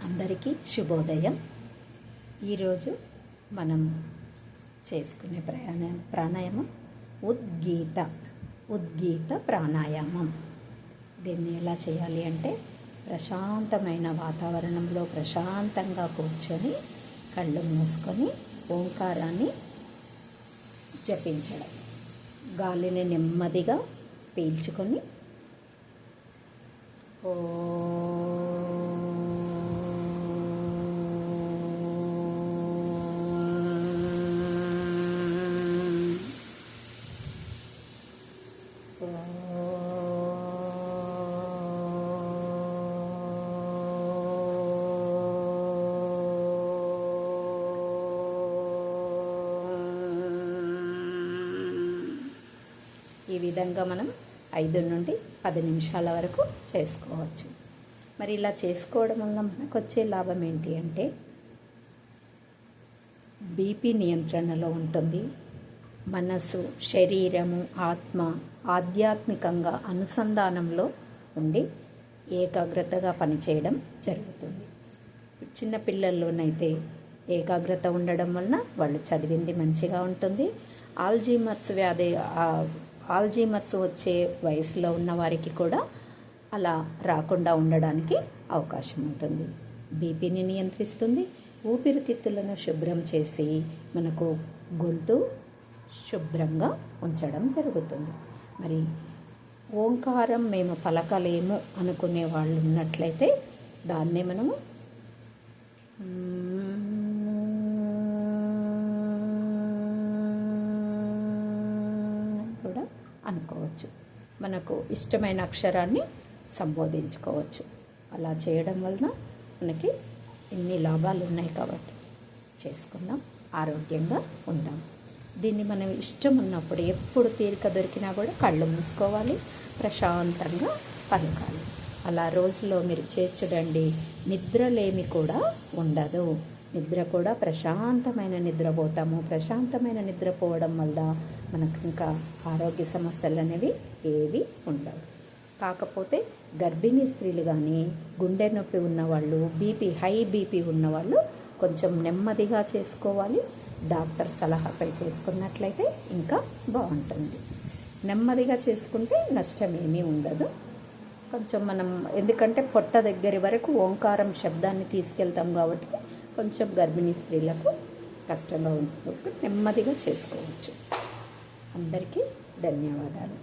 అందరికీ శుభోదయం. ఈరోజు మనం చేసుకునే ప్రాణాయామం ఉద్గీత ప్రాణాయామం. దీన్ని ఎలా చేయాలి అంటే ప్రశాంతమైన వాతావరణంలో ప్రశాంతంగా కూర్చొని కళ్ళు మూసుకొని ఓంకారాన్ని జపించడం. గాలిని నెమ్మదిగా పీల్చుకొని ఓ ఈ విధంగా మనం 5 నుండి 10 నిమిషాల వరకు చేసుకోవచ్చు. మరి ఇలా చేసుకోవడం వల్ల మనకు వచ్చే లాభం ఏంటి అంటే బీపీ నియంత్రణలో ఉంటుంది. మనసు, శరీరము, ఆత్మ ఆధ్యాత్మికంగా అనుసంధానంలో ఉండి ఏకాగ్రతగా పనిచేయడం జరుగుతుంది. చిన్నపిల్లల్లోనైతే ఏకాగ్రత ఉండడం వలన వాళ్ళు చదివింది మంచిగా ఉంటుంది. ఆల్జీమర్స్ వచ్చే వయసులో ఉన్న వారికి కూడా అలా రాకుండా ఉండడానికి అవకాశం ఉంటుంది. బీపీని నియంత్రిస్తుంది. ఊపిరితిత్తులను శుభ్రం చేసి మనకు గొంతు శుభ్రంగా ఉంచడం జరుగుతుంది. మరి ఓంకారం మేము పలకలేము అనుకునే వాళ్ళు ఉన్నట్లయితే దాన్నే మనము కూడా అనుకోవచ్చు. మనకు ఇష్టమైన అక్షరాన్ని సంబోధించుకోవచ్చు. అలా చేయడం వలన మనకి ఎన్ని లాభాలు ఉన్నాయి కాబట్టి చేసుకుందాం, ఆరోగ్యంగా ఉందాం. దీన్ని మనం ఇష్టం ఉన్నప్పుడు ఎప్పుడు తీరిక దొరికినా కూడా కళ్ళు మూసుకోవాలి, ప్రశాంతంగా పలకాలి. అలా రోజులో మీరు చేసి చూడండి, నిద్రలేమి కూడా ఉండదు. నిద్ర కూడా ప్రశాంతమైన నిద్రపోతాము. ప్రశాంతమైన నిద్రపోవడం వల్ల మనకు ఇంకా ఆరోగ్య సమస్యలు అనేవి ఏవి ఉండవు. కాకపోతే గర్భిణీ స్త్రీలు కానీ, గుండె నొప్పి ఉన్నవాళ్ళు, హై బీపీ ఉన్నవాళ్ళు కొంచెం నెమ్మదిగా చేసుకోవాలి. డాక్టర్ సలహాపై చేసుకున్నట్లయితే ఇంకా బాగుంటుంది. నెమ్మదిగా చేసుకుంటే నష్టమేమీ ఉండదు. కొంచెం మనం ఎందుకంటే పొట్ట దగ్గర వరకు ఓంకారం శబ్దాన్ని తీసుకెళ్తాం కాబట్టి కొంచెం గర్భిణీ స్త్రీలకు కష్టంగా ఉంటుంది. నెమ్మదిగా చేసుకోవచ్చు. అందరికీ ధన్యవాదాలు.